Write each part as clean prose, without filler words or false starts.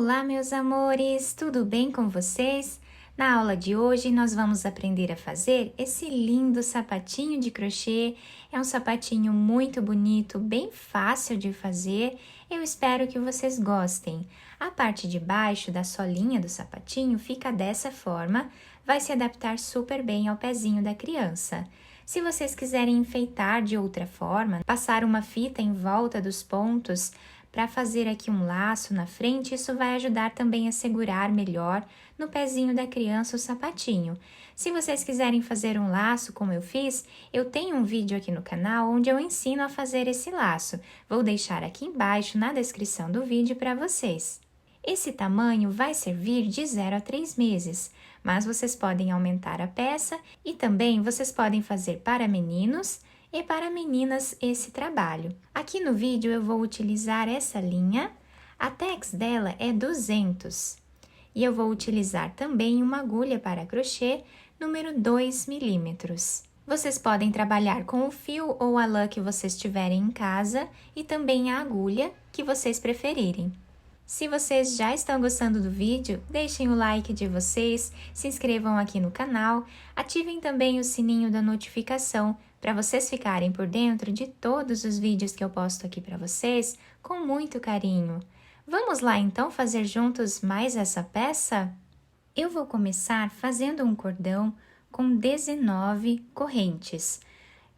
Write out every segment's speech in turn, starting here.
Olá, meus amores, tudo bem com vocês? Na aula de hoje, nós vamos aprender a fazer esse lindo sapatinho de crochê. É um sapatinho muito bonito, bem fácil de fazer. Eu espero que vocês gostem. A parte de baixo da solinha do sapatinho fica dessa forma, vai se adaptar super bem ao pezinho da criança. Se vocês quiserem enfeitar de outra forma, passar uma fita em volta dos pontos, para fazer aqui um laço na frente, isso vai ajudar também a segurar melhor no pezinho da criança o sapatinho. Se vocês quiserem fazer um laço como eu fiz, eu tenho um vídeo aqui no canal onde eu ensino a fazer esse laço. Vou deixar aqui embaixo na descrição do vídeo para vocês. Esse tamanho vai servir de 0 a 3 meses, mas vocês podem aumentar a peça e também vocês podem fazer para meninos e para meninas esse trabalho. Aqui no vídeo eu vou utilizar essa linha, a tex dela é 200 e eu vou utilizar também uma agulha para crochê número 2 milímetros. Vocês podem trabalhar com o fio ou a lã que vocês tiverem em casa e também a agulha que vocês preferirem. Se vocês já estão gostando do vídeo, deixem o like de vocês, se inscrevam aqui no canal, ativem também o sininho da notificação para vocês ficarem por dentro de todos os vídeos que eu posto aqui para vocês com muito carinho. Vamos lá então fazer juntos mais essa peça? Eu vou começar fazendo um cordão com 19 correntes.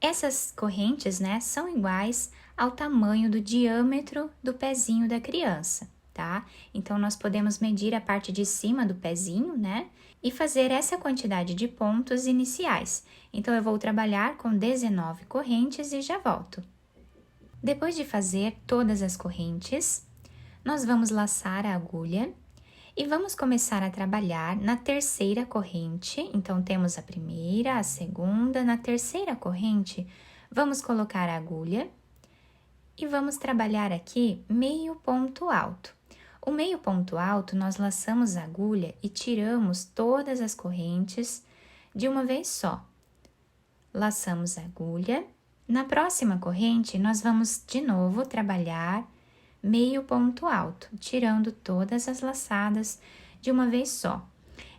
Essas correntes, são iguais ao tamanho do diâmetro do pezinho da criança. Tá? Então, nós podemos medir a parte de cima do pezinho, e fazer essa quantidade de pontos iniciais. Então, eu vou trabalhar com 19 correntes e já volto. Depois de fazer todas as correntes, nós vamos laçar a agulha e vamos começar a trabalhar na terceira corrente. Então, temos a primeira, a segunda, na terceira corrente, vamos colocar a agulha e vamos trabalhar aqui meio ponto alto. O meio ponto alto, nós laçamos a agulha e tiramos todas as correntes de uma vez só. Laçamos a agulha. Na próxima corrente, nós vamos de novo trabalhar meio ponto alto, tirando todas as laçadas de uma vez só.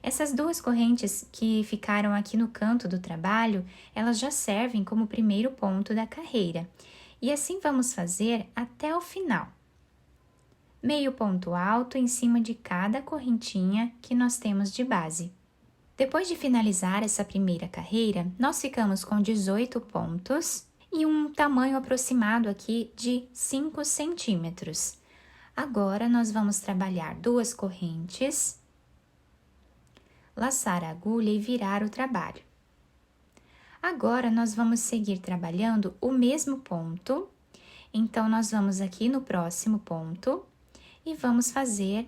Essas duas correntes que ficaram aqui no canto do trabalho, elas já servem como primeiro ponto da carreira. E assim vamos fazer até o final. Meio ponto alto em cima de cada correntinha que nós temos de base. Depois de finalizar essa primeira carreira, nós ficamos com 18 pontos e um tamanho aproximado aqui de 5 centímetros. Agora, nós vamos trabalhar duas correntes, laçar a agulha e virar o trabalho. Agora, nós vamos seguir trabalhando o mesmo ponto, então, nós vamos aqui no próximo ponto e vamos fazer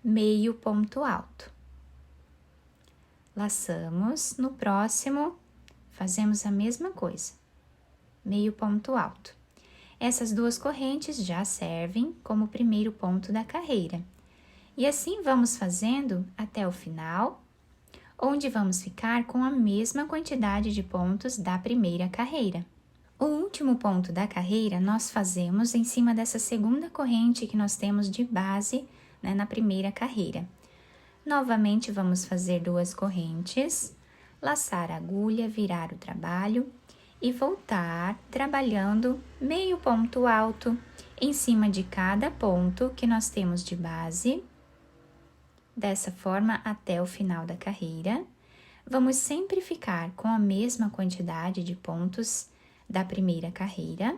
meio ponto alto. Laçamos, no próximo, fazemos a mesma coisa, meio ponto alto. Essas duas correntes já servem como primeiro ponto da carreira. E assim vamos fazendo até o final, onde vamos ficar com a mesma quantidade de pontos da primeira carreira. O último ponto da carreira nós fazemos em cima dessa segunda corrente que nós temos de base, na primeira carreira. Novamente, vamos fazer duas correntes, laçar a agulha, virar o trabalho e voltar trabalhando meio ponto alto em cima de cada ponto que nós temos de base. Dessa forma, até o final da carreira, vamos sempre ficar com a mesma quantidade de pontos da primeira carreira.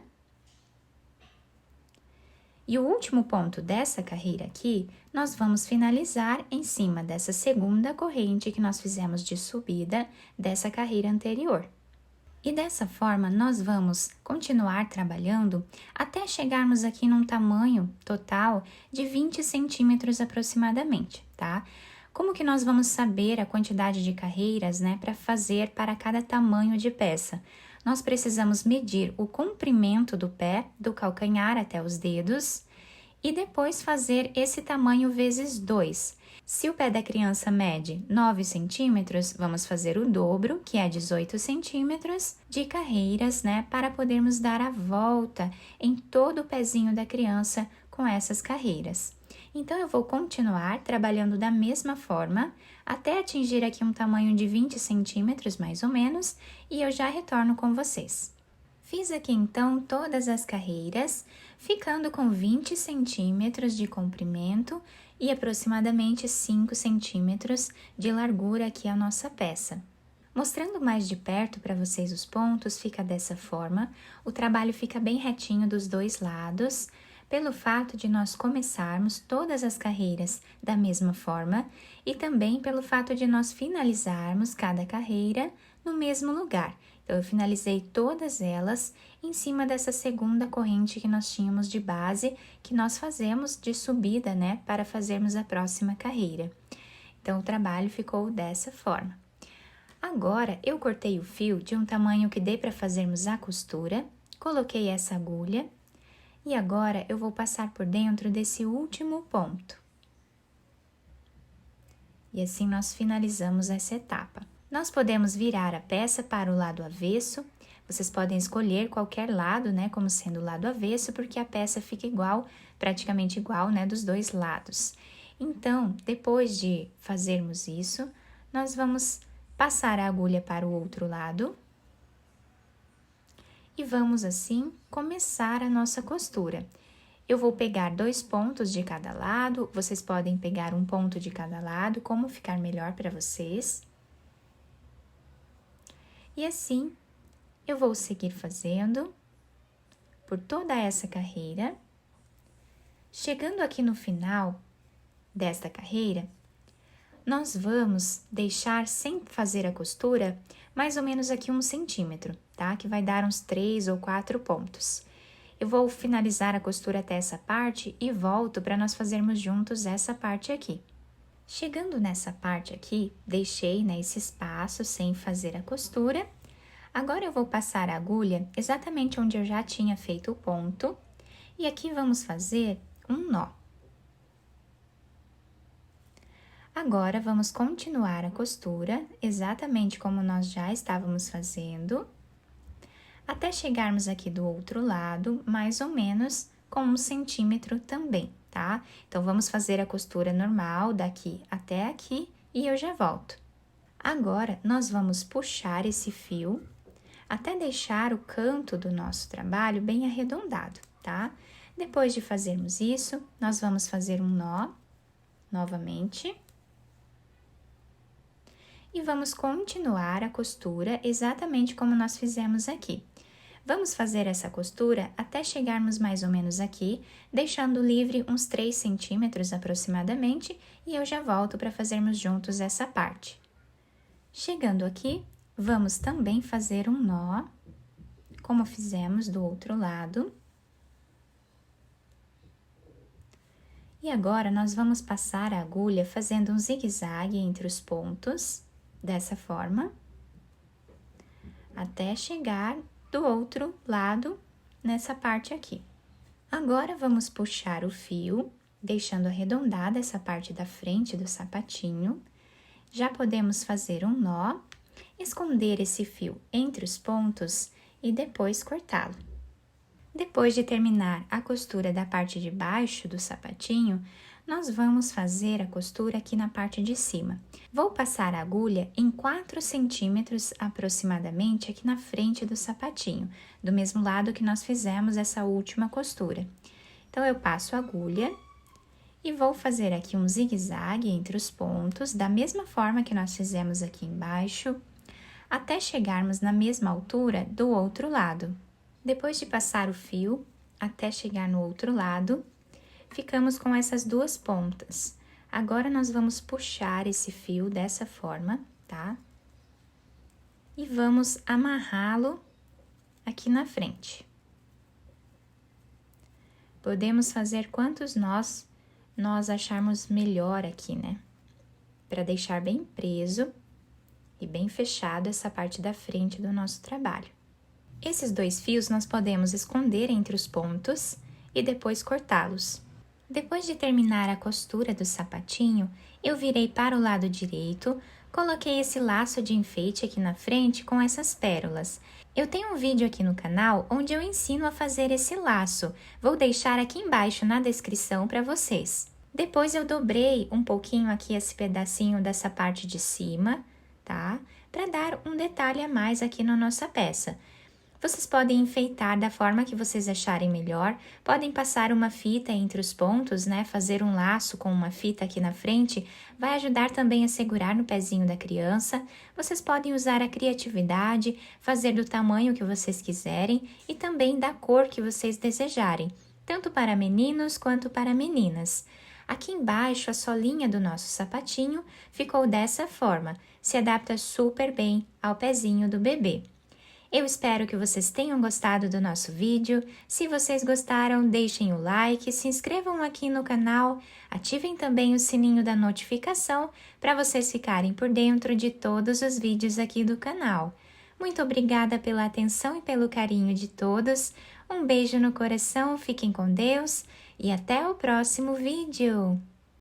E o último ponto dessa carreira aqui, nós vamos finalizar em cima dessa segunda corrente que nós fizemos de subida dessa carreira anterior. E dessa forma, nós vamos continuar trabalhando até chegarmos aqui num tamanho total de 20 centímetros aproximadamente, tá? Como que nós vamos saber a quantidade de carreiras, para fazer para cada tamanho de peça? Nós precisamos medir o comprimento do pé, do calcanhar até os dedos, e depois fazer esse tamanho vezes 2. Se o pé da criança mede 9 centímetros, vamos fazer o dobro, que é 18 centímetros, de carreiras, para podermos dar a volta em todo o pezinho da criança com essas carreiras. Então, eu vou continuar trabalhando da mesma forma, até atingir aqui um tamanho de 20 centímetros, mais ou menos, e eu já retorno com vocês. Fiz aqui, então, todas as carreiras, ficando com 20 centímetros de comprimento e aproximadamente 5 centímetros de largura aqui a nossa peça. Mostrando mais de perto para vocês os pontos, fica dessa forma, o trabalho fica bem retinho dos dois lados, pelo fato de nós começarmos todas as carreiras da mesma forma e também pelo fato de nós finalizarmos cada carreira no mesmo lugar. Então, eu finalizei todas elas em cima dessa segunda corrente que nós tínhamos de base, que nós fazemos de subida, né, para fazermos a próxima carreira. Então, o trabalho ficou dessa forma. Agora, eu cortei o fio de um tamanho que dê para fazermos a costura, coloquei essa agulha e agora eu vou passar por dentro desse último ponto. E assim nós finalizamos essa etapa. Nós podemos virar a peça para o lado avesso, vocês podem escolher qualquer lado, né, como sendo o lado avesso, porque a peça fica igual, praticamente igual, né, dos dois lados. Então, depois de fazermos isso, nós vamos passar a agulha para o outro lado e vamos assim começar a nossa costura. Eu vou pegar 2 pontos de cada lado, vocês podem pegar um ponto de cada lado, como ficar melhor para vocês. E assim, eu vou seguir fazendo por toda essa carreira. Chegando aqui no final desta carreira, nós vamos deixar, sem fazer a costura, mais ou menos aqui 1 centímetro, tá? Que vai dar uns 3 ou 4 pontos. Eu vou finalizar a costura até essa parte e volto para nós fazermos juntos essa parte aqui. Chegando nessa parte aqui, deixei, né, esse espaço sem fazer a costura. Agora eu vou passar a agulha exatamente onde eu já tinha feito o ponto e aqui vamos fazer um nó. Agora, vamos continuar a costura, exatamente como nós já estávamos fazendo, até chegarmos aqui do outro lado, mais ou menos com 1 centímetro também, tá? Então, vamos fazer a costura normal daqui até aqui e eu já volto. Agora, nós vamos puxar esse fio até deixar o canto do nosso trabalho bem arredondado, tá? Depois de fazermos isso, nós vamos fazer um nó novamente. E vamos continuar a costura exatamente como nós fizemos aqui. Vamos fazer essa costura até chegarmos mais ou menos aqui, deixando livre uns 3 centímetros aproximadamente, e eu já volto para fazermos juntos essa parte. Chegando aqui, vamos também fazer um nó, como fizemos do outro lado. E agora, nós vamos passar a agulha fazendo um zigue-zague entre os pontos, dessa forma, até chegar do outro lado, nessa parte aqui. Agora, vamos puxar o fio, deixando arredondada essa parte da frente do sapatinho. Já podemos fazer um nó, esconder esse fio entre os pontos e depois cortá-lo. Depois de terminar a costura da parte de baixo do sapatinho, nós vamos fazer a costura aqui na parte de cima. Vou passar a agulha em 4 centímetros aproximadamente aqui na frente do sapatinho, do mesmo lado que nós fizemos essa última costura. Então, eu passo a agulha e vou fazer aqui um zigue-zague entre os pontos, da mesma forma que nós fizemos aqui embaixo, até chegarmos na mesma altura do outro lado. Depois de passar o fio até chegar no outro lado, ficamos com essas 2 pontas. Agora, nós vamos puxar esse fio dessa forma, tá? E vamos amarrá-lo aqui na frente. Podemos fazer quantos nós acharmos melhor aqui, né? Para deixar bem preso e bem fechado essa parte da frente do nosso trabalho. Esses 2 fios nós podemos esconder entre os pontos e depois cortá-los. Depois de terminar a costura do sapatinho, eu virei para o lado direito, coloquei esse laço de enfeite aqui na frente com essas pérolas. Eu tenho um vídeo aqui no canal onde eu ensino a fazer esse laço, vou deixar aqui embaixo na descrição para vocês. Depois eu dobrei um pouquinho aqui esse pedacinho dessa parte de cima, tá? Para dar um detalhe a mais aqui na nossa peça. Vocês podem enfeitar da forma que vocês acharem melhor, podem passar uma fita entre os pontos, né? Fazer um laço com uma fita aqui na frente, vai ajudar também a segurar no pezinho da criança. Vocês podem usar a criatividade, fazer do tamanho que vocês quiserem e também da cor que vocês desejarem, tanto para meninos quanto para meninas. Aqui embaixo, a solinha do nosso sapatinho ficou dessa forma, se adapta super bem ao pezinho do bebê. Eu espero que vocês tenham gostado do nosso vídeo. Se vocês gostaram, deixem o like, se inscrevam aqui no canal, ativem também o sininho da notificação para vocês ficarem por dentro de todos os vídeos aqui do canal. Muito obrigada pela atenção e pelo carinho de todos. Um beijo no coração, fiquem com Deus e até o próximo vídeo!